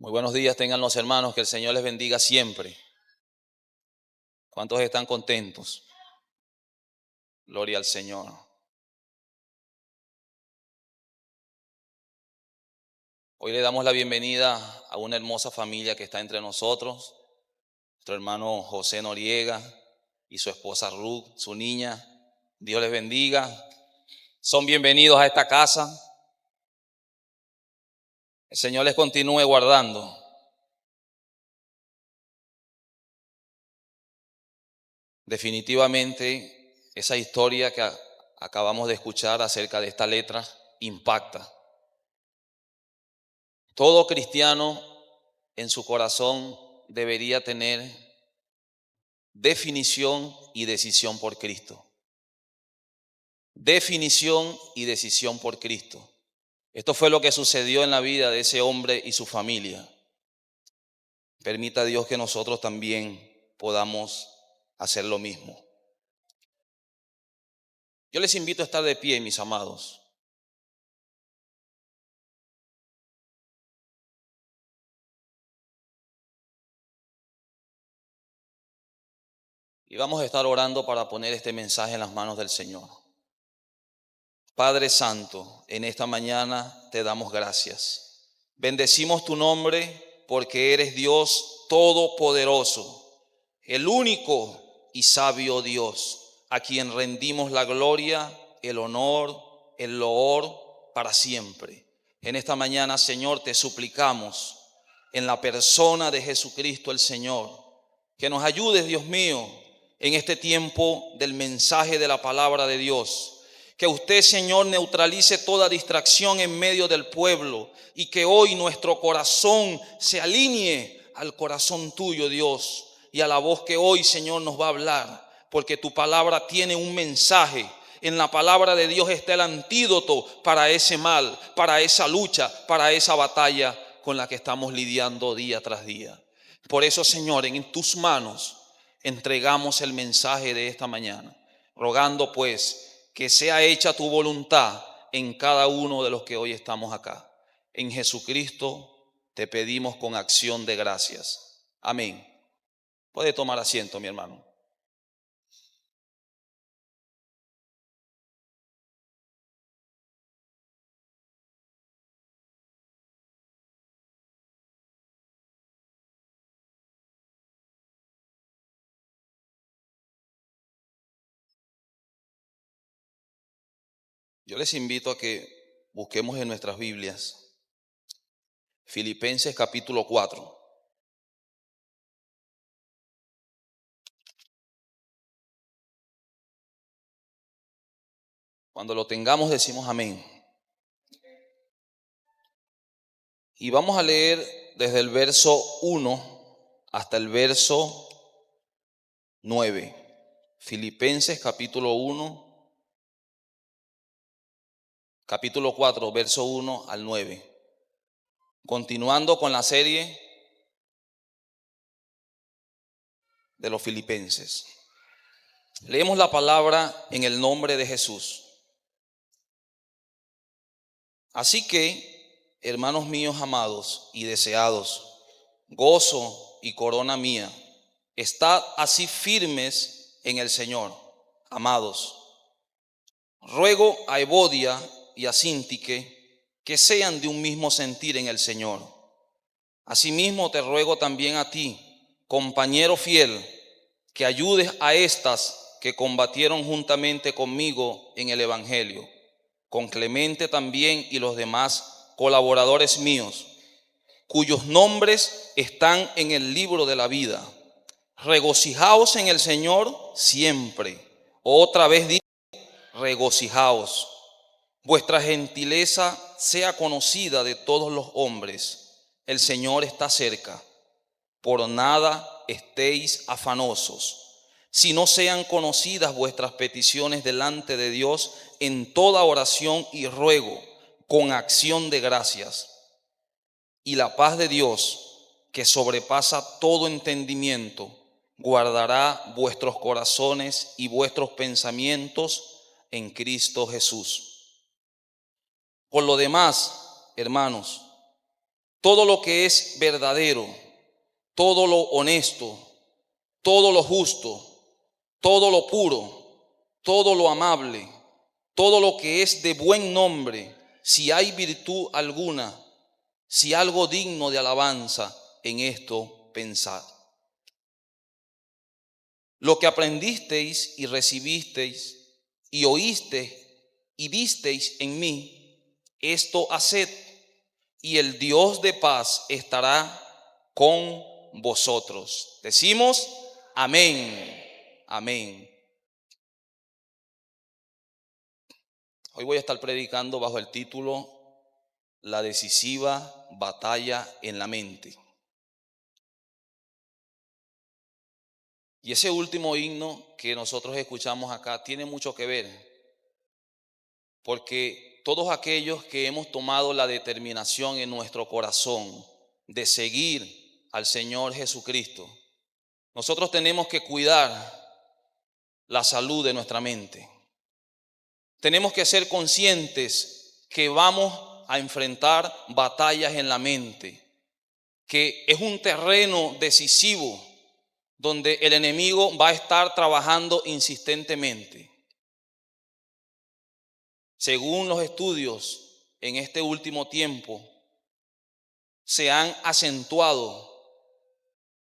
Muy buenos días tengan los hermanos, que el Señor les bendiga siempre. ¿Cuántos están contentos? Gloria al Señor. Hoy le damos la bienvenida a una hermosa familia que está entre nosotros. Nuestro hermano José Noriega y su esposa Ruth, su niña. Dios les bendiga. Son bienvenidos a esta casa. El Señor les continúe guardando. Definitivamente, esa historia que acabamos de escuchar acerca de esta letra impacta. Todo cristiano en su corazón debería tener definición y decisión por Cristo. Definición y decisión por Cristo. Esto fue lo que sucedió en la vida de ese hombre y su familia. Permita Dios que nosotros también podamos hacer lo mismo. Yo les invito a estar de pie, mis amados. Y vamos a estar orando para poner este mensaje en las manos del Señor. Padre Santo, en esta mañana te damos gracias. Bendecimos tu nombre porque eres Dios todopoderoso, el único y sabio Dios, a quien rendimos la gloria, el honor, el loor para siempre. En esta mañana, Señor, te suplicamos en la persona de Jesucristo el Señor, que nos ayudes, Dios mío, en este tiempo del mensaje de la palabra de Dios. Que usted, Señor, neutralice toda distracción en medio del pueblo y que hoy nuestro corazón se alinee al corazón tuyo, Dios, y a la voz que hoy, Señor, nos va a hablar, porque tu palabra tiene un mensaje. En la palabra de Dios está el antídoto para ese mal, para esa lucha, para esa batalla con la que estamos lidiando día tras día. Por eso, Señor, en tus manos entregamos el mensaje de esta mañana, rogando pues que sea hecha tu voluntad en cada uno de los que hoy estamos acá. En Jesucristo te pedimos con acción de gracias. Amén. Puede tomar asiento, mi hermano. Yo les invito a que busquemos en nuestras Biblias Filipenses capítulo 4. Cuando lo tengamos decimos amén. Y vamos a leer desde el verso 1 hasta el verso 9. Filipenses capítulo 4, verso 1 al 9. Continuando con la serie de los filipenses. Leemos la palabra en el nombre de Jesús. Así que, hermanos míos amados y deseados, gozo y corona mía, estad así firmes en el Señor, amados. Ruego a Evodia y a Síntique que sean de un mismo sentir en el Señor. Asimismo te ruego también a ti, compañero fiel, que ayudes a estas que combatieron juntamente conmigo en el Evangelio, con Clemente también y los demás colaboradores míos, cuyos nombres están en el libro de la vida. Regocijaos en el Señor siempre. Otra vez digo, regocijaos. Vuestra gentileza sea conocida de todos los hombres. El Señor está cerca. Por nada estéis afanosos, sino sean conocidas vuestras peticiones delante de Dios en toda oración y ruego, con acción de gracias. Y la paz de Dios, que sobrepasa todo entendimiento, guardará vuestros corazones y vuestros pensamientos en Cristo Jesús. Por lo demás, hermanos, todo lo que es verdadero, todo lo honesto, todo lo justo, todo lo puro, todo lo amable, todo lo que es de buen nombre, si hay virtud alguna, si algo digno de alabanza, en esto pensad. Lo que aprendisteis y recibisteis y oísteis y visteis en mí, esto haced, y el Dios de paz estará con vosotros. Decimos amén, amén. Hoy voy a estar predicando bajo el título La decisiva batalla en la mente. Y ese último himno que nosotros escuchamos acá tiene mucho que ver, porque todos aquellos que hemos tomado la determinación en nuestro corazón de seguir al Señor Jesucristo, nosotros tenemos que cuidar la salud de nuestra mente. Tenemos que ser conscientes que vamos a enfrentar batallas en la mente, que es un terreno decisivo donde el enemigo va a estar trabajando insistentemente. Según los estudios, en este último tiempo se han acentuado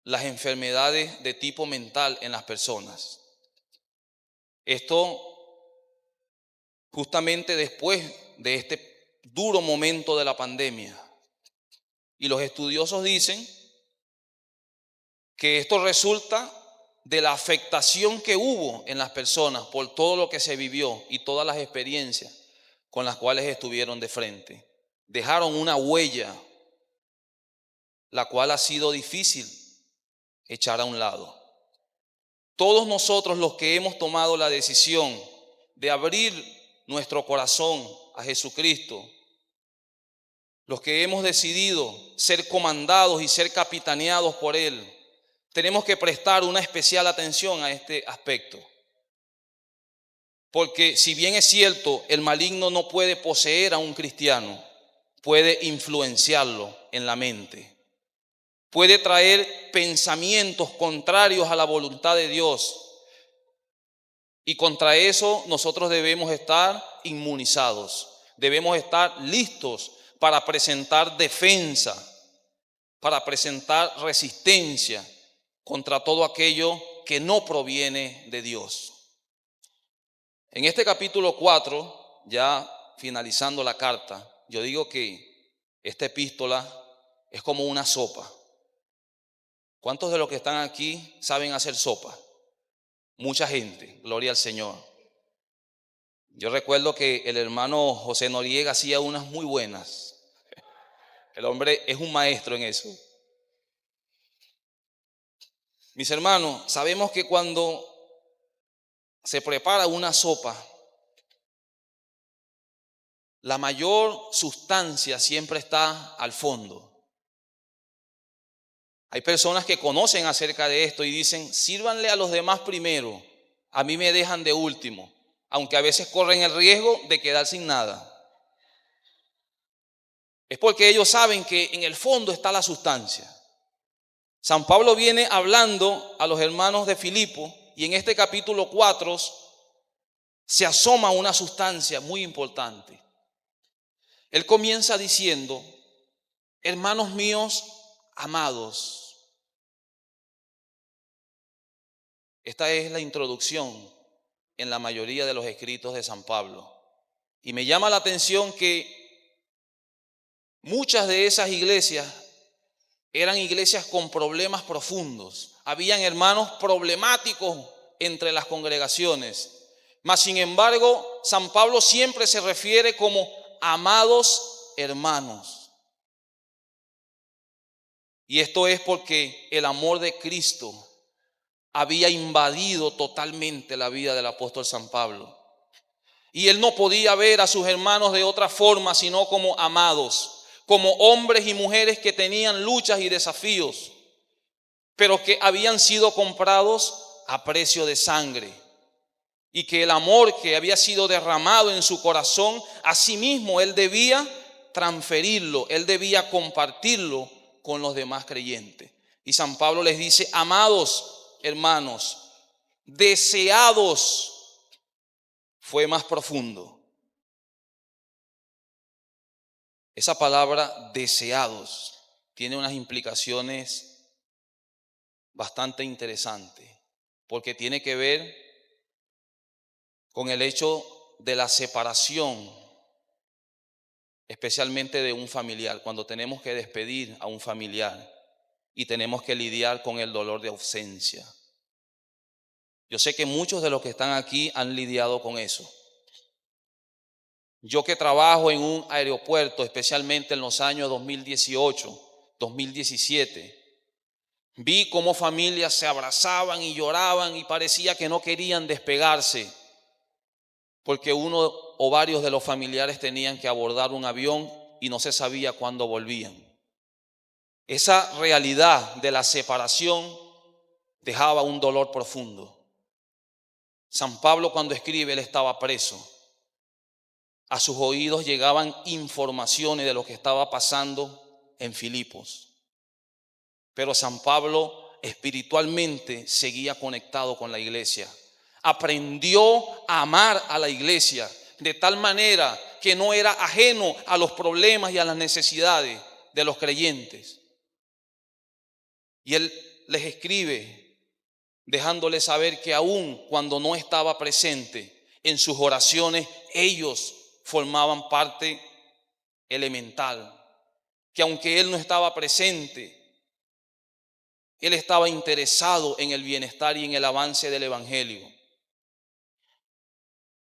las enfermedades de tipo mental en las personas. Esto justamente después de este duro momento de la pandemia. Y los estudiosos dicen que esto resulta de la afectación que hubo en las personas por todo lo que se vivió y todas las experiencias con las cuales estuvieron de frente. Dejaron una huella, la cual ha sido difícil echar a un lado. Todos nosotros los que hemos tomado la decisión de abrir nuestro corazón a Jesucristo, los que hemos decidido ser comandados y ser capitaneados por Él, tenemos que prestar una especial atención a este aspecto. Porque si bien es cierto, el maligno no puede poseer a un cristiano, puede influenciarlo en la mente. Puede traer pensamientos contrarios a la voluntad de Dios. Y contra eso nosotros debemos estar inmunizados. Debemos estar listos para presentar defensa, para presentar resistencia contra todo aquello que no proviene de Dios. En este capítulo 4, ya finalizando la carta, yo digo que esta epístola es como una sopa. ¿Cuántos de los que están aquí saben hacer sopa? Mucha gente, gloria al Señor. Yo recuerdo que el hermano José Noriega hacía unas muy buenas. El hombre es un maestro en eso. Mis hermanos, sabemos que cuando se prepara una sopa, la mayor sustancia siempre está al fondo. Hay personas que conocen acerca de esto y dicen, sírvanle a los demás primero, a mí me dejan de último, aunque a veces corren el riesgo de quedar sin nada. Es porque ellos saben que en el fondo está la sustancia. San Pablo viene hablando a los hermanos de Filipo y en este capítulo 4 se asoma una sustancia muy importante. Él comienza diciendo, hermanos míos amados. Esta es la introducción en la mayoría de los escritos de San Pablo. Y me llama la atención que muchas de esas iglesias eran iglesias con problemas profundos. Habían hermanos problemáticos entre las congregaciones. Mas sin embargo, San Pablo siempre se refiere como amados hermanos. Y esto es porque el amor de Cristo había invadido totalmente la vida del apóstol San Pablo. Y él no podía ver a sus hermanos de otra forma, sino como amados, como hombres y mujeres que tenían luchas y desafíos, pero que habían sido comprados a precio de sangre. Y que el amor que había sido derramado en su corazón, asimismo él debía transferirlo, él debía compartirlo con los demás creyentes. Y San Pablo les dice: amados hermanos, deseados, fue más profundo. Esa palabra deseados tiene unas implicaciones bastante interesantes, porque tiene que ver con el hecho de la separación, especialmente de un familiar, cuando tenemos que despedir a un familiar y tenemos que lidiar con el dolor de ausencia. Yo sé que muchos de los que están aquí han lidiado con eso. Yo que trabajo en un aeropuerto, especialmente en los años 2018, 2017, vi cómo familias se abrazaban y lloraban y parecía que no querían despegarse, porque uno o varios de los familiares tenían que abordar un avión y no se sabía cuándo volvían. Esa realidad de la separación dejaba un dolor profundo. San Pablo, cuando escribe, él estaba preso. A sus oídos llegaban informaciones de lo que estaba pasando en Filipos. Pero San Pablo espiritualmente seguía conectado con la iglesia. Aprendió a amar a la iglesia de tal manera que no era ajeno a los problemas y a las necesidades de los creyentes. Y él les escribe dejándoles saber que aun cuando no estaba presente en sus oraciones, ellos formaban parte elemental. Que aunque él no estaba presente, él estaba interesado en el bienestar y en el avance del evangelio.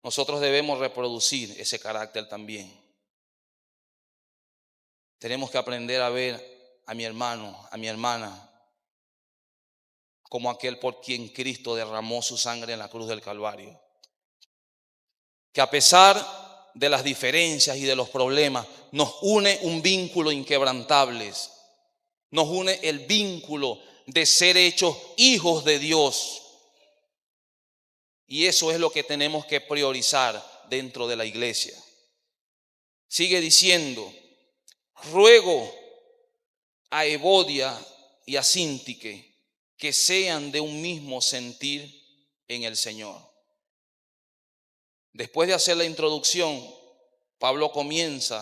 Nosotros debemos reproducir ese carácter también. Tenemos que aprender a ver a mi hermano, a mi hermana, como aquel por quien Cristo derramó su sangre en la cruz del Calvario. Que a pesar de las diferencias y de los problemas, nos une un vínculo inquebrantable. Nos une el vínculo de ser hechos hijos de Dios. Y eso es lo que tenemos que priorizar dentro de la iglesia. Sigue diciendo: ruego a Evodia y a Síntique que sean de un mismo sentir en el Señor. Después de hacer la introducción, Pablo comienza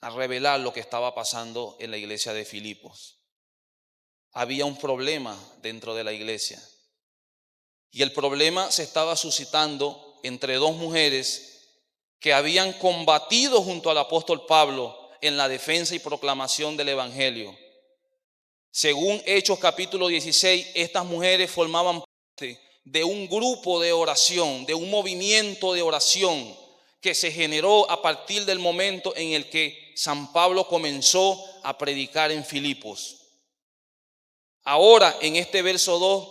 a revelar lo que estaba pasando en la iglesia de Filipos. Había un problema dentro de la iglesia. Y el problema se estaba suscitando entre dos mujeres que habían combatido junto al apóstol Pablo en la defensa y proclamación del evangelio. Según Hechos capítulo 16, estas mujeres formaban parte de un grupo de oración, de un movimiento de oración que se generó a partir del momento en el que San Pablo comenzó a predicar en Filipos. Ahora, en este verso 2,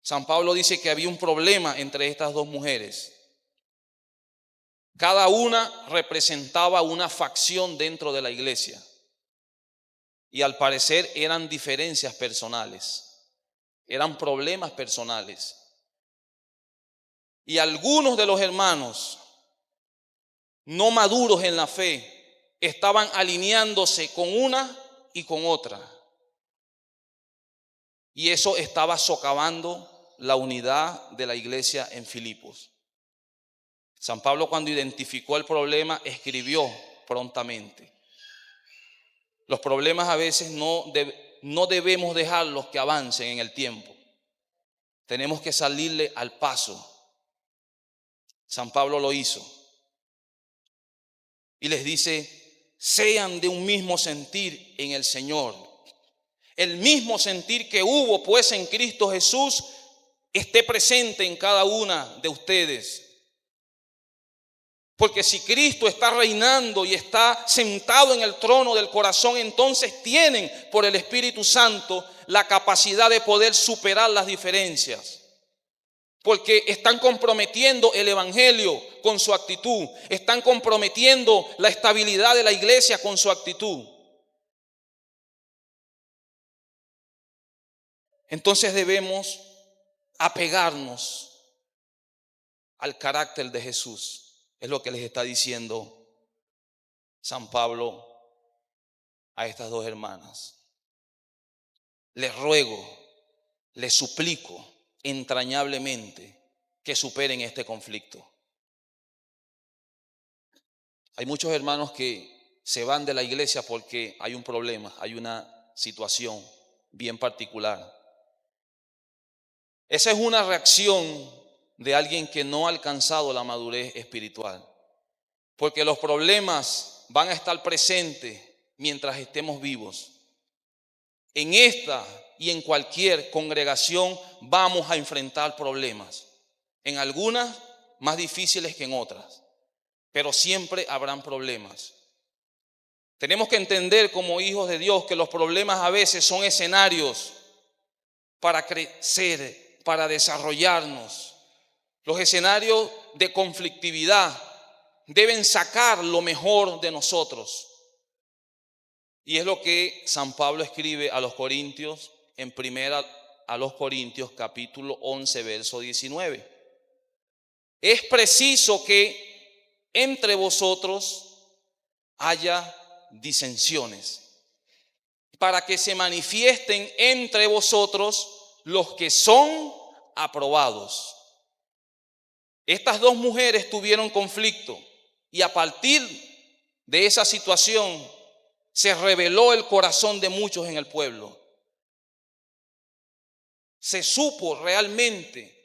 San Pablo dice que había un problema entre estas dos mujeres. Cada una representaba una facción dentro de la iglesia. Y al parecer eran diferencias personales, eran problemas personales. Y algunos de los hermanos no maduros en la fe estaban alineándose con una y con otra. Y eso estaba socavando la unidad de la iglesia en Filipos. San Pablo, cuando identificó el problema, escribió prontamente. Los problemas a veces no debemos dejarlos que avancen en el tiempo. Tenemos que salirle al paso. San Pablo lo hizo. Y les dice: sean de un mismo sentir en el Señor. El mismo sentir que hubo pues en Cristo Jesús esté presente en cada una de ustedes. Porque si Cristo está reinando y está sentado en el trono del corazón, entonces tienen por el Espíritu Santo la capacidad de poder superar las diferencias. Porque están comprometiendo el evangelio con su actitud. Están comprometiendo la estabilidad de la iglesia con su actitud. Entonces debemos apegarnos al carácter de Jesús. Es lo que les está diciendo San Pablo a estas dos hermanas. Les ruego, les suplico entrañablemente que superen este conflicto. Hay muchos hermanos que se van de la iglesia porque hay un problema, hay una situación bien particular. Esa es una reacción de alguien que no ha alcanzado la madurez espiritual, porque los problemas van a estar presentes mientras estemos vivos. En esta y en cualquier congregación vamos a enfrentar problemas, en algunas más difíciles que en otras, pero siempre habrán problemas. Tenemos que entender como hijos de Dios que los problemas a veces son escenarios para crecer, para desarrollarnos. Los escenarios de conflictividad deben sacar lo mejor de nosotros. Y es lo que San Pablo escribe a los Corintios en primera a los Corintios capítulo 11 verso 19. Es preciso que entre vosotros haya disensiones, para que se manifiesten entre vosotros los que son aprobados. Estas dos mujeres tuvieron conflicto y a partir de esa situación se reveló el corazón de muchos en el pueblo. Se supo realmente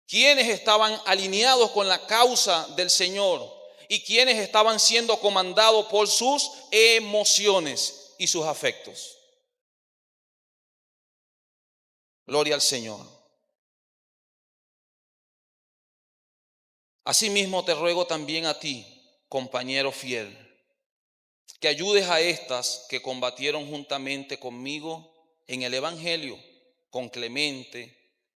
quiénes estaban alineados con la causa del Señor y quiénes estaban siendo comandados por sus emociones y sus afectos. Gloria al Señor. Asimismo te ruego también a ti, compañero fiel, que ayudes a estas que combatieron juntamente conmigo en el Evangelio, con Clemente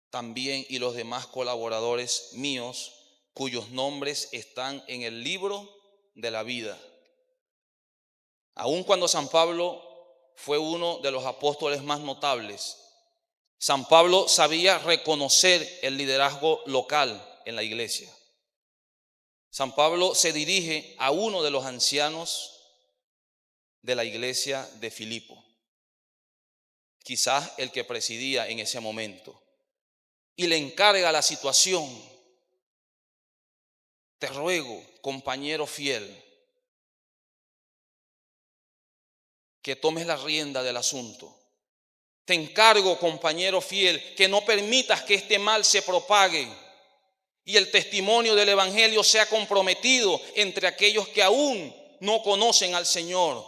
también y los demás colaboradores míos, cuyos nombres están en el libro de la vida. Aun cuando San Pablo fue uno de los apóstoles más notables, San Pablo sabía reconocer el liderazgo local en la iglesia. San Pablo se dirige a uno de los ancianos de la iglesia de Filipo, quizás el que presidía en ese momento, y le encarga la situación. Te ruego, compañero fiel, que tomes la rienda del asunto. Te encargo, compañero fiel, que no permitas que este mal se propague y el testimonio del Evangelio sea comprometido entre aquellos que aún no conocen al Señor.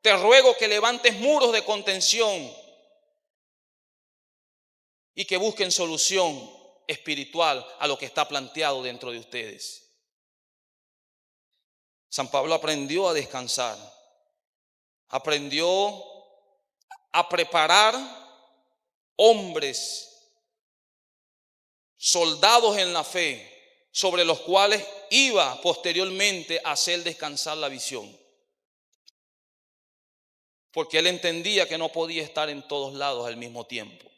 Te ruego que levantes muros de contención y que busquen solución espiritual a lo que está planteado dentro de ustedes. San Pablo aprendió a descansar, aprendió a preparar hombres, soldados en la fe, sobre los cuales iba posteriormente a hacer descansar la visión. Porque él entendía que no podía estar en todos lados al mismo tiempo.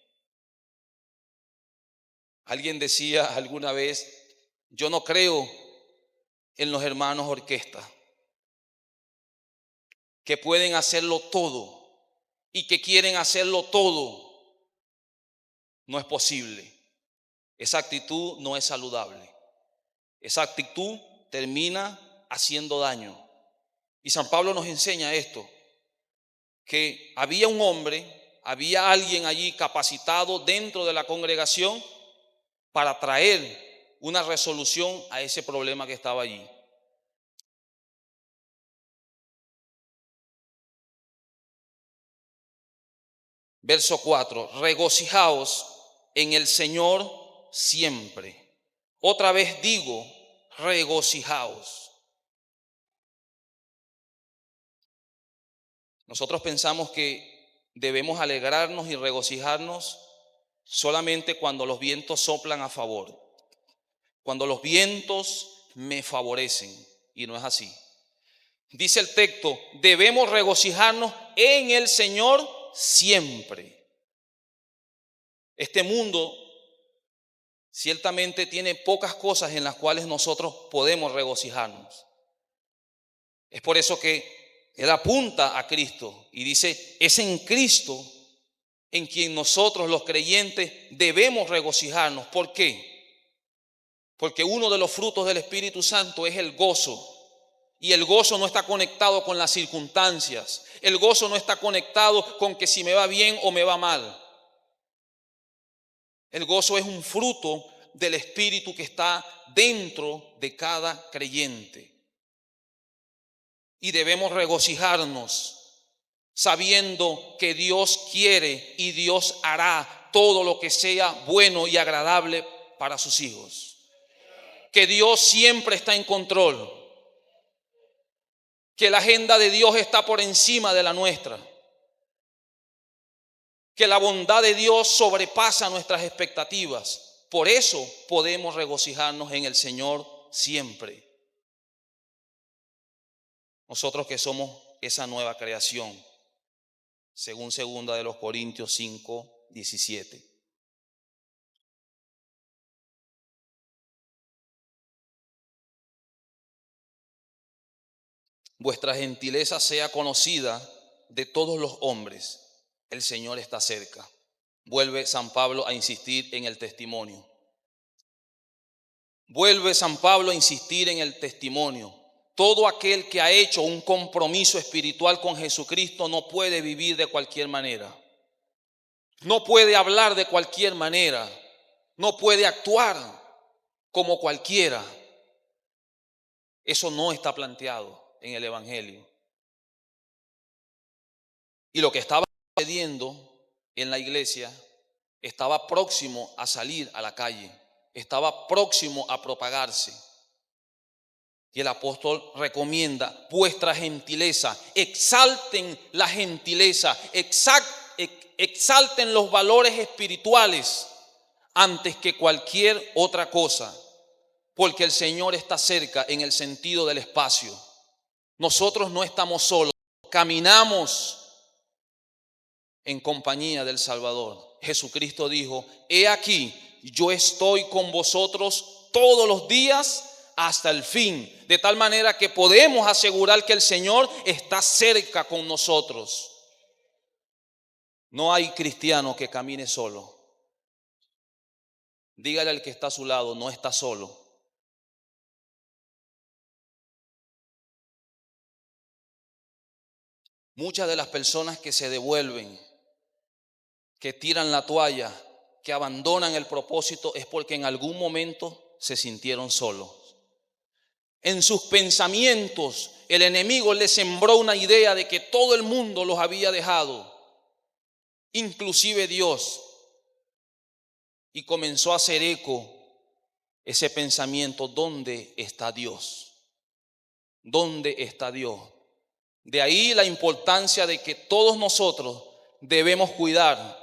Alguien decía alguna vez, yo no creo en los hermanos orquesta, que pueden hacerlo todo y que quieren hacerlo todo. No es posible. Esa actitud no es saludable. Esa actitud termina haciendo daño. Y San Pablo nos enseña esto, que había un hombre, había alguien allí capacitado dentro de la congregación para traer una resolución a ese problema que estaba allí. Verso 4, regocijaos en el Señor siempre. Otra vez digo, regocijaos. Nosotros pensamos que debemos alegrarnos y regocijarnos solamente cuando los vientos soplan a favor, cuando los vientos me favorecen, y no es así. Dice el texto, debemos regocijarnos en el Señor siempre. Este mundo ciertamente tiene pocas cosas en las cuales nosotros podemos regocijarnos. Es por eso que Él apunta a Cristo y dice, es en Cristo en quien nosotros los creyentes debemos regocijarnos. ¿Por qué? Porque uno de los frutos del Espíritu Santo es el gozo. Y el gozo no está conectado con las circunstancias. El gozo no está conectado con que si me va bien o me va mal. El gozo es un fruto del Espíritu que está dentro de cada creyente. Y debemos regocijarnos sabiendo que Dios quiere y Dios hará todo lo que sea bueno y agradable para sus hijos. Que Dios siempre está en control. Que la agenda de Dios está por encima de la nuestra. Que la bondad de Dios sobrepasa nuestras expectativas. Por eso podemos regocijarnos en el Señor siempre. Nosotros que somos esa nueva creación, según 2 Corintios 5:17. Vuestra gentileza sea conocida de todos los hombres. El Señor está cerca. Vuelve San Pablo a insistir en el testimonio. Vuelve San Pablo a insistir en el testimonio. Todo aquel que ha hecho un compromiso espiritual con Jesucristo no puede vivir de cualquier manera. No puede hablar de cualquier manera. No puede actuar como cualquiera. Eso no está planteado en el Evangelio. Y lo que estaba sucediendo en la iglesia estaba próximo a salir a la calle, estaba próximo a propagarse. Y el apóstol recomienda vuestra gentileza, exalten la gentileza, exalten los valores espirituales antes que cualquier otra cosa, porque el Señor está cerca en el sentido del espacio. Nosotros no estamos solos, caminamos en compañía del Salvador. Jesucristo dijo, he aquí, yo estoy con vosotros todos los días hasta el fin. De tal manera que podemos asegurar que el Señor está cerca con nosotros. No hay cristiano que camine solo. Dígale al que está a su lado, no está solo. Muchas de las personas que se devuelven, que tiran la toalla, que abandonan el propósito, es porque en algún momento se sintieron solos. En sus pensamientos, el enemigo les sembró una idea de que todo el mundo los había dejado, inclusive Dios, y comenzó a hacer eco ese pensamiento: ¿dónde está Dios? ¿Dónde está Dios? De ahí la importancia de que todos nosotros debemos cuidar,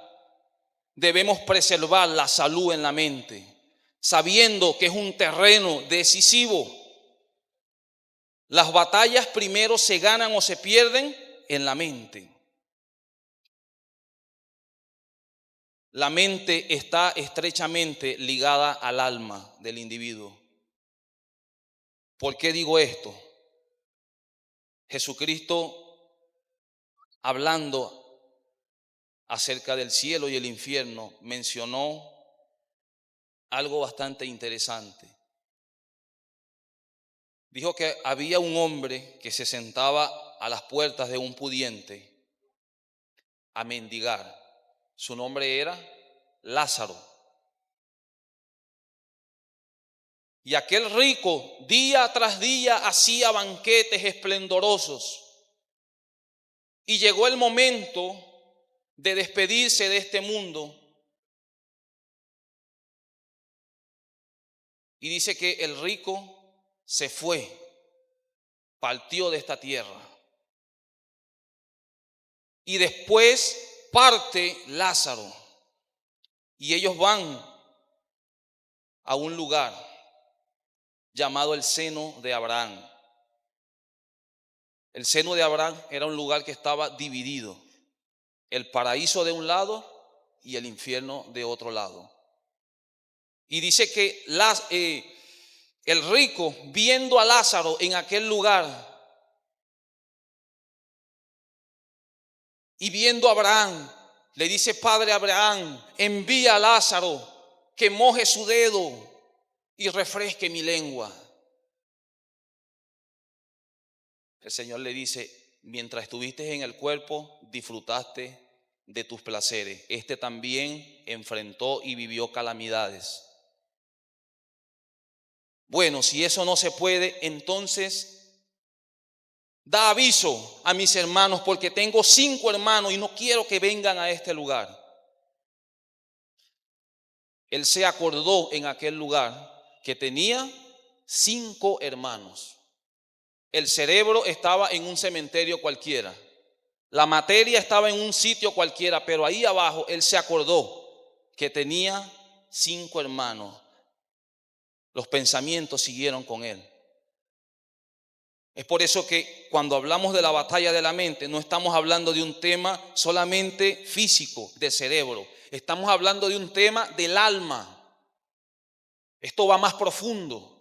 debemos preservar la salud en la mente, sabiendo que es un terreno decisivo. Las batallas primero se ganan o se pierden en la mente. La mente está estrechamente ligada al alma del individuo. ¿Por qué digo esto? Jesucristo, hablando acerca del cielo y el infierno, mencionó algo bastante interesante. Dijo que había un hombre que se sentaba a las puertas de un pudiente a mendigar. Su nombre era Lázaro. Y aquel rico día tras día hacía banquetes esplendorosos. Y llegó el momento de despedirse de este mundo. Y dice que el rico se fue, partió de esta tierra. Y después parte Lázaro. Y ellos van a un lugar llamado el seno de Abraham. El seno de Abraham era un lugar que estaba dividido. El paraíso de un lado y el infierno de otro lado. Y dice que el rico, viendo a Lázaro en aquel lugar y viendo a Abraham, le dice: Padre Abraham, envía a Lázaro que moje su dedo y refresque mi lengua. El Señor le dice: mientras estuviste en el cuerpo, disfrutaste de tus placeres. Este también enfrentó y vivió calamidades. Bueno, si eso no se puede, entonces da aviso a mis hermanos, porque tengo 5 hermanos y no quiero que vengan a este lugar. Él se acordó en aquel lugar que tenía 5 hermanos. El cerebro estaba en un cementerio cualquiera. La materia estaba en un sitio cualquiera, pero ahí abajo él se acordó que tenía 5 hermanos. Los pensamientos siguieron con él. Es por eso que cuando hablamos de la batalla de la mente, no estamos hablando de un tema solamente físico, de cerebro. Estamos hablando de un tema del alma. Esto va más profundo.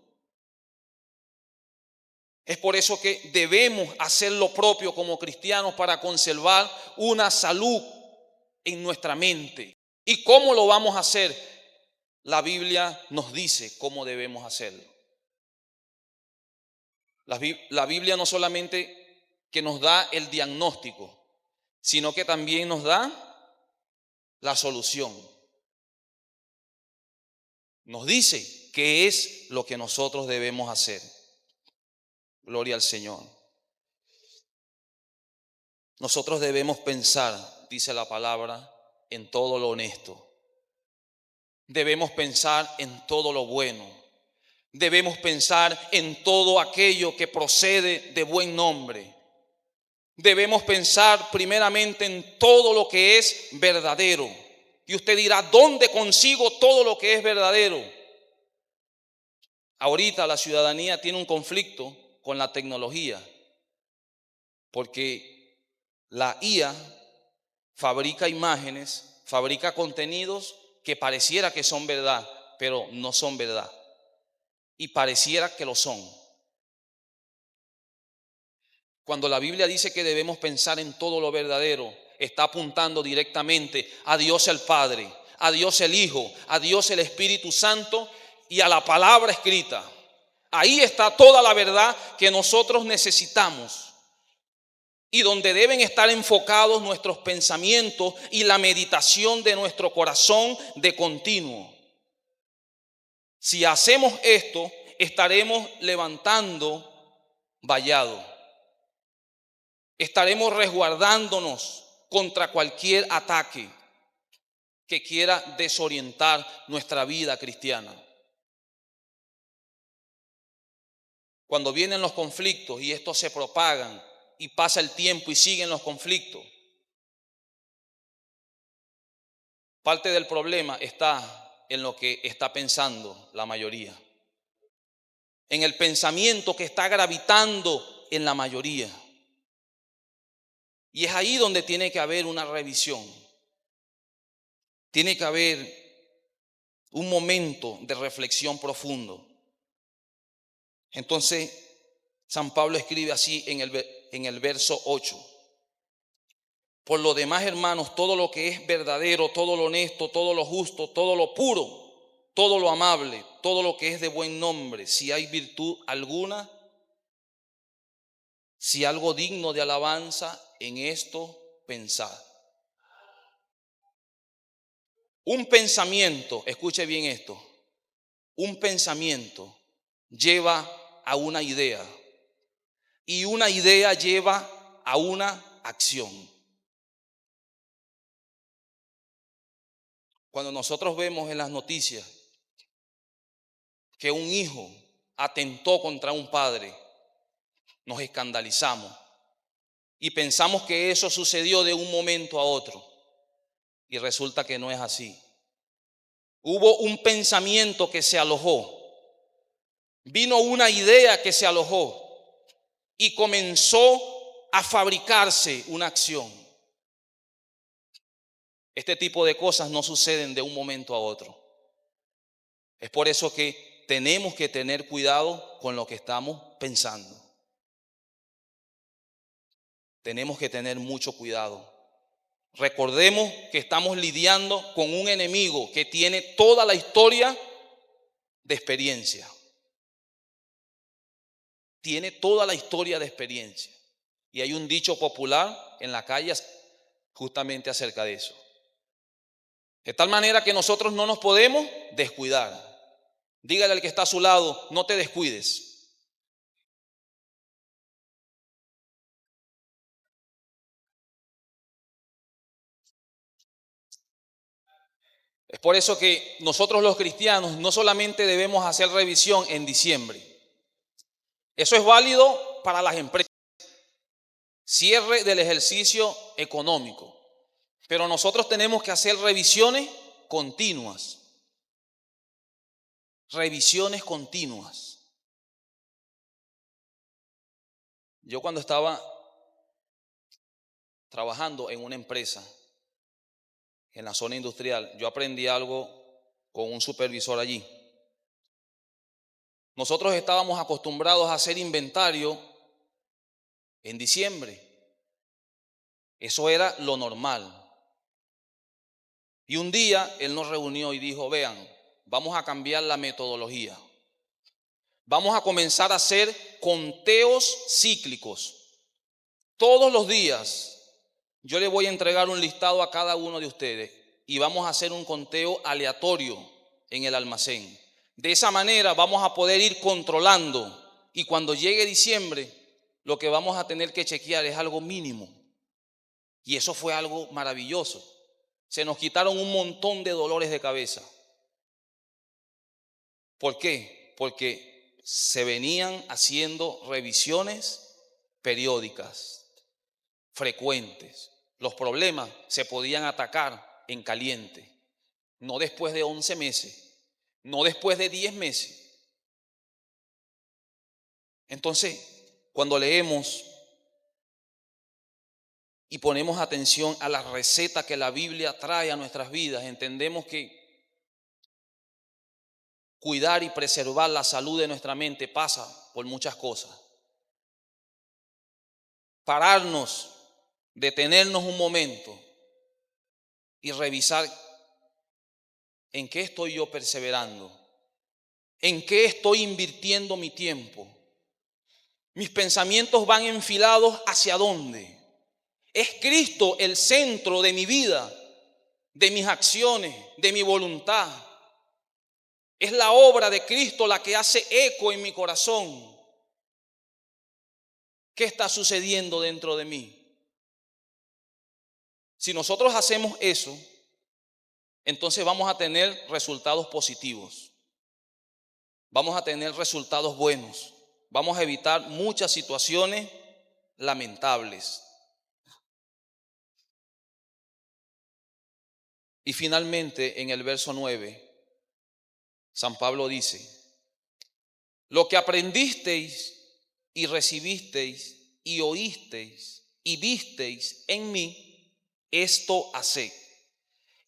Es por eso que debemos hacer lo propio como cristianos para conservar una salud en nuestra mente. ¿Y cómo lo vamos a hacer? La Biblia nos dice cómo debemos hacerlo. La Biblia no solamente que nos da el diagnóstico, sino que también nos da la solución. Nos dice qué es lo que nosotros debemos hacer. Gloria al Señor. Nosotros debemos pensar, dice la palabra, en todo lo honesto. Debemos pensar en todo lo bueno. Debemos pensar en todo aquello que procede de buen nombre. Debemos pensar primeramente en todo lo que es verdadero. Y usted dirá: ¿dónde consigo todo lo que es verdadero? Ahorita la ciudadanía tiene un conflicto con la tecnología, porque la IA fabrica imágenes, fabrica contenidos que pareciera que son verdad, pero no son verdad. Y pareciera que lo son. Cuando la Biblia dice que debemos pensar en todo lo verdadero, está apuntando directamente a Dios el Padre, a Dios el Hijo, a Dios el Espíritu Santo y a la palabra escrita. Ahí está toda la verdad que nosotros necesitamos y donde deben estar enfocados nuestros pensamientos y la meditación de nuestro corazón de continuo. Si hacemos esto, estaremos levantando vallado. Estaremos resguardándonos contra cualquier ataque que quiera desorientar nuestra vida cristiana. Cuando vienen los conflictos y estos se propagan y pasa el tiempo y siguen los conflictos, parte del problema está en lo que está pensando la mayoría, en el pensamiento que está gravitando en la mayoría. Y es ahí donde tiene que haber una revisión. Tiene que haber un momento de reflexión profundo. Entonces, San Pablo escribe así en el verso 8. Por lo demás, hermanos, todo lo que es verdadero, todo lo honesto, todo lo justo, todo lo puro, todo lo amable, todo lo que es de buen nombre, si hay virtud alguna, si algo digno de alabanza, en esto pensad. Un pensamiento, escuche bien esto, un pensamiento lleva a una idea y una idea lleva a una acción. Cuando nosotros vemos en las noticias que un hijo atentó contra un padre, nos escandalizamos y pensamos que eso sucedió de un momento a otro, y resulta que no es así. Hubo un pensamiento que se alojó, vino una idea que se alojó y comenzó a fabricarse una acción. Este tipo de cosas no suceden de un momento a otro. Es por eso que tenemos que tener cuidado con lo que estamos pensando. Tenemos que tener mucho cuidado. Recordemos que estamos lidiando con un enemigo que tiene toda la historia de experiencia. Tiene toda la historia de experiencia. Y hay un dicho popular en la calle justamente acerca de eso. De tal manera que nosotros no nos podemos descuidar. Dígale al que está a su lado, no te descuides. Es por eso que nosotros los cristianos no solamente debemos hacer revisión en diciembre. Eso es válido para las empresas. Cierre del ejercicio económico. Pero nosotros tenemos que hacer revisiones continuas. Revisiones continuas. Yo cuando estaba trabajando en una empresa, en la zona industrial, yo aprendí algo con un supervisor allí. Nosotros estábamos acostumbrados a hacer inventario en diciembre. Eso era lo normal. Y un día él nos reunió y dijo, vean, vamos a cambiar la metodología. Vamos a comenzar a hacer conteos cíclicos. Todos los días yo le voy a entregar un listado a cada uno de ustedes y vamos a hacer un conteo aleatorio en el almacén. De esa manera vamos a poder ir controlando y cuando llegue diciembre lo que vamos a tener que chequear es algo mínimo. Y eso fue algo maravilloso. Se nos quitaron un montón de dolores de cabeza. ¿Por qué? Porque se venían haciendo revisiones periódicas, frecuentes. Los problemas se podían atacar en caliente, no después de 11 meses, no después de 10 meses. Entonces, cuando leemos y ponemos atención a la receta que la Biblia trae a nuestras vidas, entendemos que cuidar y preservar la salud de nuestra mente pasa por muchas cosas. Pararnos, detenernos un momento y revisar en qué estoy yo perseverando, en qué estoy invirtiendo mi tiempo. Mis pensamientos van enfilados hacia dónde. ¿Es Cristo el centro de mi vida, de mis acciones, de mi voluntad? ¿Es la obra de Cristo la que hace eco en mi corazón? ¿Qué está sucediendo dentro de mí? Si nosotros hacemos eso, entonces vamos a tener resultados positivos. Vamos a tener resultados buenos. Vamos a evitar muchas situaciones lamentables. Y finalmente, en el verso 9, San Pablo dice, lo que aprendisteis y recibisteis y oísteis y visteis en mí, esto haced.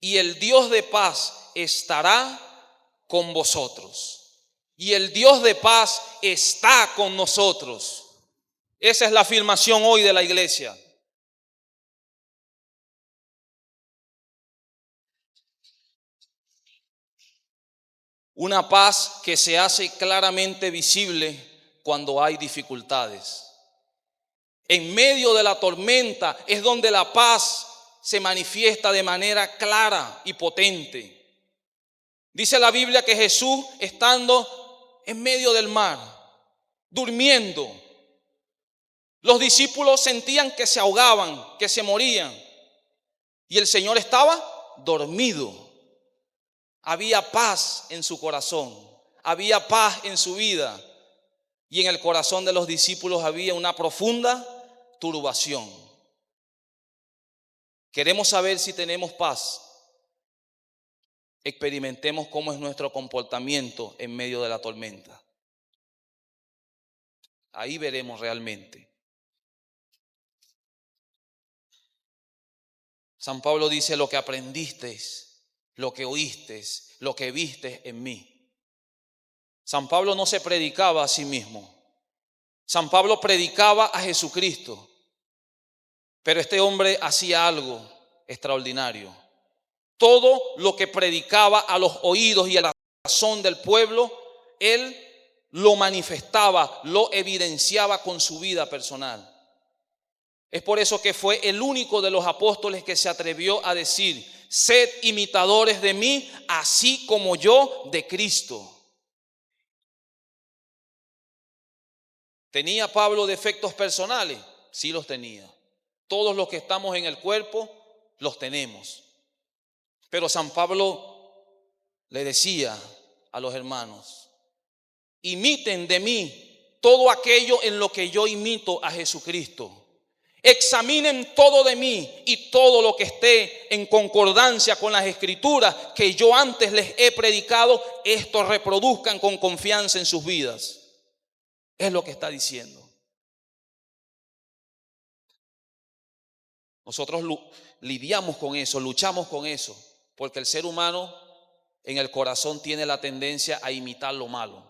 Y el Dios de paz estará con vosotros. Y el Dios de paz está con nosotros. Esa es la afirmación hoy de la iglesia. Una paz que se hace claramente visible cuando hay dificultades. En medio de la tormenta es donde la paz se manifiesta de manera clara y potente. Dice la Biblia que Jesús, estando en medio del mar, durmiendo, los discípulos sentían que se ahogaban, que se morían. Y el Señor estaba dormido. Había paz en su corazón, había paz en su vida. Y en el corazón de los discípulos había una profunda turbación. Queremos saber si tenemos paz. Experimentemos cómo es nuestro comportamiento en medio de la tormenta. Ahí veremos realmente. San Pablo dice, lo que aprendisteis, lo que oísteis, lo que visteis en mí. San Pablo no se predicaba a sí mismo. San Pablo predicaba a Jesucristo. Pero este hombre hacía algo extraordinario. Todo lo que predicaba a los oídos y a la razón del pueblo, él lo manifestaba, lo evidenciaba con su vida personal. Es por eso que fue el único de los apóstoles que se atrevió a decir: sed imitadores de mí, así como yo de Cristo. ¿Tenía Pablo defectos personales? Sí los tenía. Todos los que estamos en el cuerpo los tenemos. Pero San Pablo le decía a los hermanos: imiten de mí todo aquello en lo que yo imito a Jesucristo. Examinen todo de mí y todo lo que esté en concordancia con las escrituras que yo antes les he predicado, esto reproduzcan con confianza en sus vidas. Es lo que está diciendo. Nosotros lidiamos con eso, luchamos con eso, porque el ser humano en el corazón tiene la tendencia a imitar lo malo.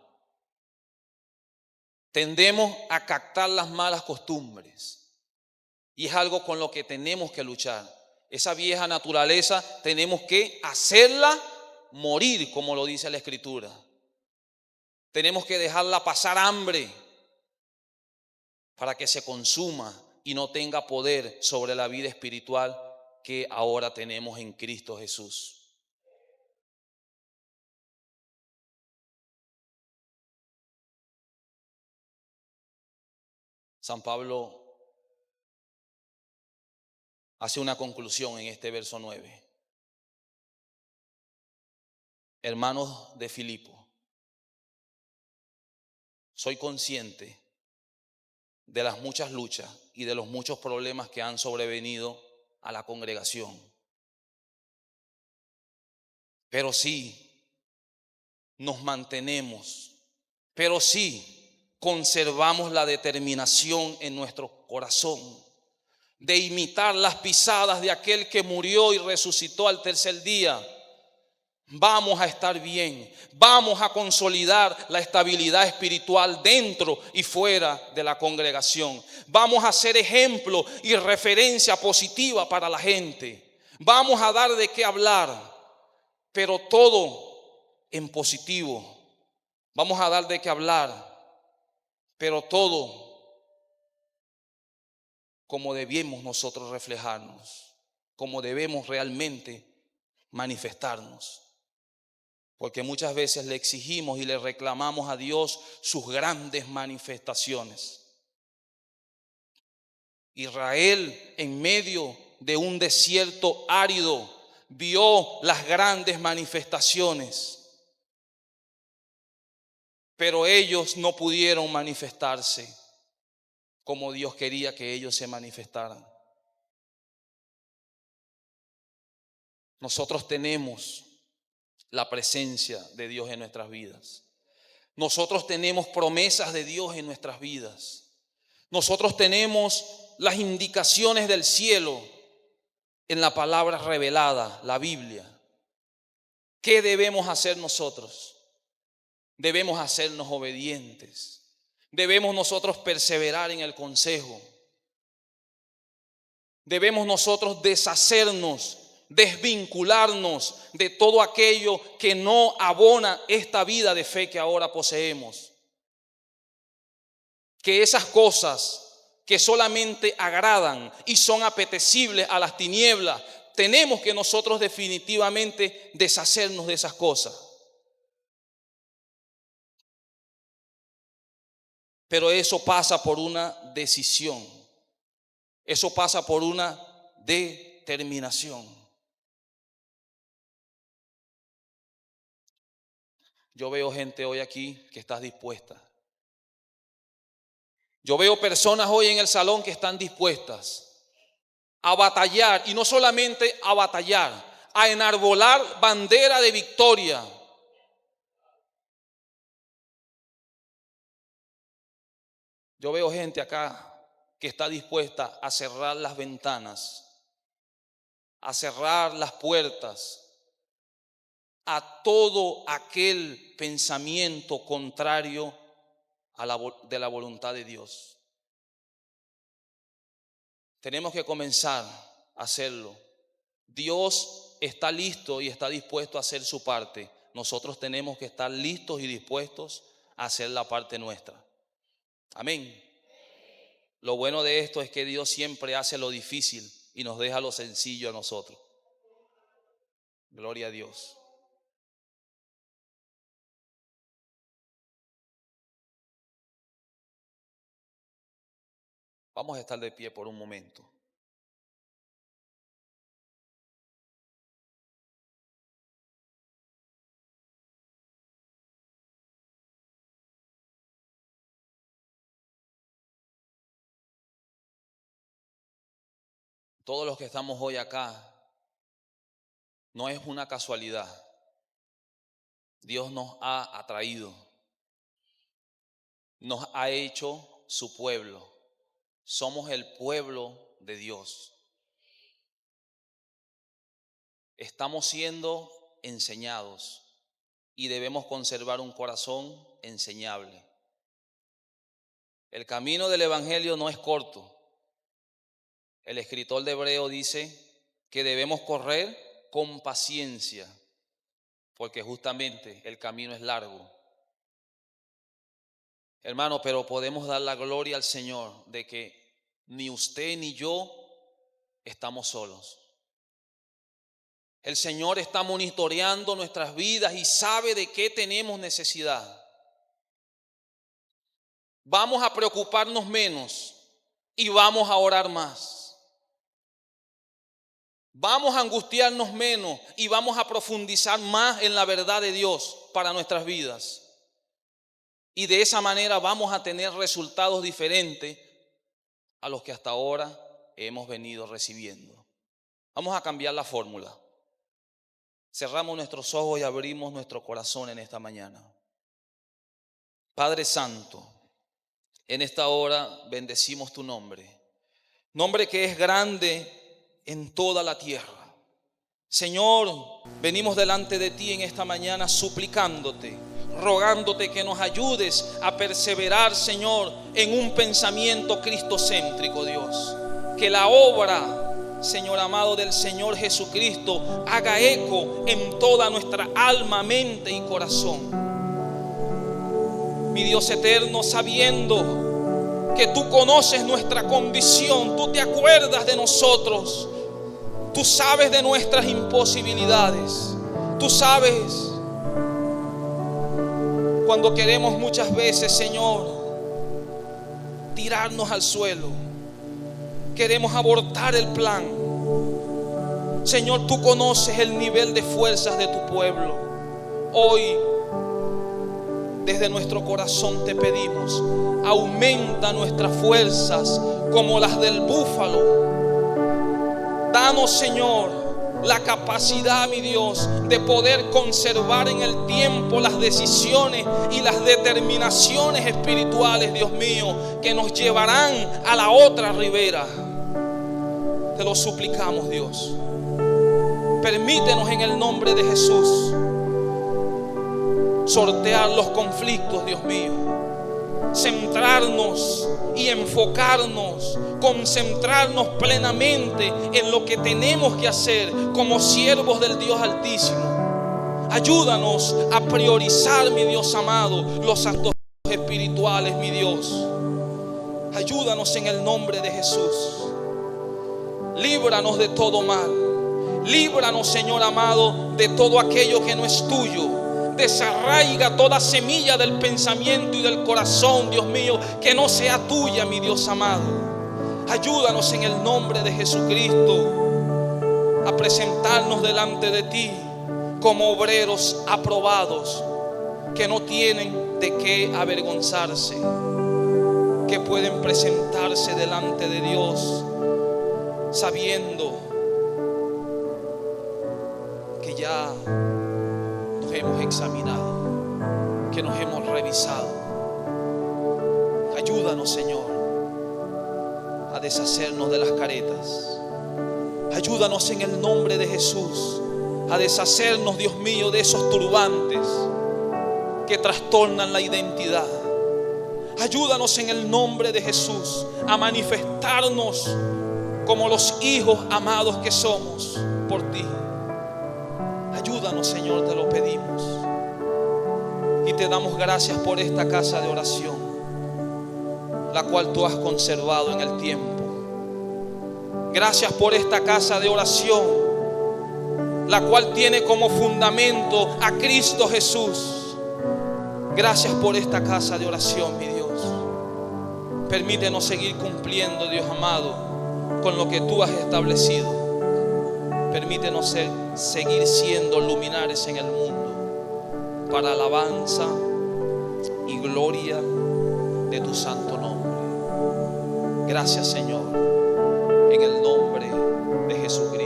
Tendemos a captar las malas costumbres. Y es algo con lo que tenemos que luchar. Esa vieja naturaleza tenemos que hacerla morir, como lo dice la Escritura. Tenemos que dejarla pasar hambre para que se consuma y no tenga poder sobre la vida espiritual que ahora tenemos en Cristo Jesús. San Pablo hace una conclusión en este verso 9. Hermanos de Filipo, soy consciente de las muchas luchas y de los muchos problemas que han sobrevenido a la congregación. Pero sí nos mantenemos, pero sí conservamos la determinación en nuestro corazón de imitar las pisadas de aquel que murió y resucitó al tercer día. Vamos a estar bien, vamos a consolidar la estabilidad espiritual dentro y fuera de la congregación. Vamos a ser ejemplo y referencia positiva para la gente. Vamos a dar de qué hablar, pero todo en positivo. Vamos a dar de qué hablar, pero todo como debemos nosotros reflejarnos, como debemos realmente manifestarnos. Porque muchas veces le exigimos y le reclamamos a Dios sus grandes manifestaciones. Israel, en medio de un desierto árido, vio las grandes manifestaciones, pero ellos no pudieron manifestarse como Dios quería que ellos se manifestaran. Nosotros tenemos la presencia de Dios en nuestras vidas. Nosotros tenemos promesas de Dios en nuestras vidas. Nosotros tenemos las indicaciones del cielo en la palabra revelada, la Biblia. ¿Qué debemos hacer nosotros? Debemos hacernos obedientes. Debemos nosotros perseverar en el consejo. Debemos nosotros deshacernos, desvincularnos de todo aquello que no abona esta vida de fe que ahora poseemos. Que esas cosas que solamente agradan y son apetecibles a las tinieblas, tenemos que nosotros definitivamente deshacernos de esas cosas. Pero eso pasa por una decisión. Eso pasa por una determinación. Yo veo gente hoy aquí que está dispuesta. Yo veo personas hoy en el salón que están dispuestas a batallar, y no solamente a batallar, a enarbolar bandera de victoria. Yo veo gente acá que está dispuesta a cerrar las ventanas, a cerrar las puertas, a todo aquel pensamiento contrario de la voluntad de Dios. Tenemos que comenzar a hacerlo. Dios está listo y está dispuesto a hacer su parte. Nosotros tenemos que estar listos y dispuestos a hacer la parte nuestra. Amén. Lo bueno de esto es que Dios siempre hace lo difícil y nos deja lo sencillo a nosotros. Gloria a Dios. Vamos a estar de pie por un momento. Todos los que estamos hoy acá, no es una casualidad. Dios nos ha atraído, nos ha hecho su pueblo. Somos el pueblo de Dios. Estamos siendo enseñados y debemos conservar un corazón enseñable. El camino del evangelio no es corto. El escritor de Hebreo dice que debemos correr con paciencia, porque justamente el camino es largo. Hermano, pero podemos dar la gloria al Señor de que ni usted ni yo estamos solos. El Señor está monitoreando nuestras vidas y sabe de qué tenemos necesidad. Vamos a preocuparnos menos y vamos a orar más. Vamos a angustiarnos menos y vamos a profundizar más en la verdad de Dios para nuestras vidas. Y de esa manera vamos a tener resultados diferentes a los que hasta ahora hemos venido recibiendo. Vamos a cambiar la fórmula. Cerramos nuestros ojos y abrimos nuestro corazón en esta mañana. Padre Santo, en esta hora bendecimos tu nombre. Nombre que es grande en toda la tierra. Señor, venimos delante de ti en esta mañana suplicándote, rogándote que nos ayudes a perseverar, Señor, en un pensamiento cristocéntrico, Dios. Que la obra, Señor amado, del Señor Jesucristo haga eco en toda nuestra alma, mente y corazón. Mi Dios eterno, sabiendo que tú conoces nuestra condición, tú te acuerdas de nosotros, tú sabes de nuestras imposibilidades, tú sabes cuando queremos muchas veces, Señor, tirarnos al suelo, queremos abortar el plan. Señor, tú conoces el nivel de fuerzas de tu pueblo. Hoy, desde nuestro corazón te pedimos, aumenta nuestras fuerzas como las del búfalo. Danos, Señor, la capacidad, mi Dios, de poder conservar en el tiempo las decisiones y las determinaciones espirituales, Dios mío, que nos llevarán a la otra ribera. Te lo suplicamos, Dios. Permítenos en el nombre de Jesús sortear los conflictos, Dios mío. Centrarnos y enfocarnos, concentrarnos plenamente en lo que tenemos que hacer como siervos del Dios Altísimo. Ayúdanos a priorizar, mi Dios amado, los actos espirituales, mi Dios. Ayúdanos en el nombre de Jesús. Líbranos de todo mal. Líbranos, Señor amado, de todo aquello que no es tuyo. Desarraiga toda semilla del pensamiento y del corazón, Dios mío, que no sea tuya, mi Dios amado. Ayúdanos en el nombre de Jesucristo a presentarnos delante de ti como obreros aprobados, que no tienen de qué avergonzarse, que pueden presentarse delante de Dios sabiendo que ya nos hemos examinado, que nos hemos revisado. Ayúdanos, Señor, a deshacernos de las caretas. Ayúdanos en el nombre de Jesús a deshacernos, Dios mío, de esos turbantes que trastornan la identidad. Ayúdanos en el nombre de Jesús a manifestarnos como los hijos amados que somos por ti. Ayúdanos, Señor, te lo pedimos. Y te damos gracias por esta casa de oración, la cual tú has conservado en el tiempo. Gracias por esta casa de oración, la cual tiene como fundamento a Cristo Jesús. Gracias por esta casa de oración, mi Dios. Permítenos seguir cumpliendo, Dios amado, con lo que tú has establecido. Permítenos seguir siendo luminares en el mundo para alabanza y gloria de tu santo nombre. Gracias, Señor, en el nombre de Jesucristo.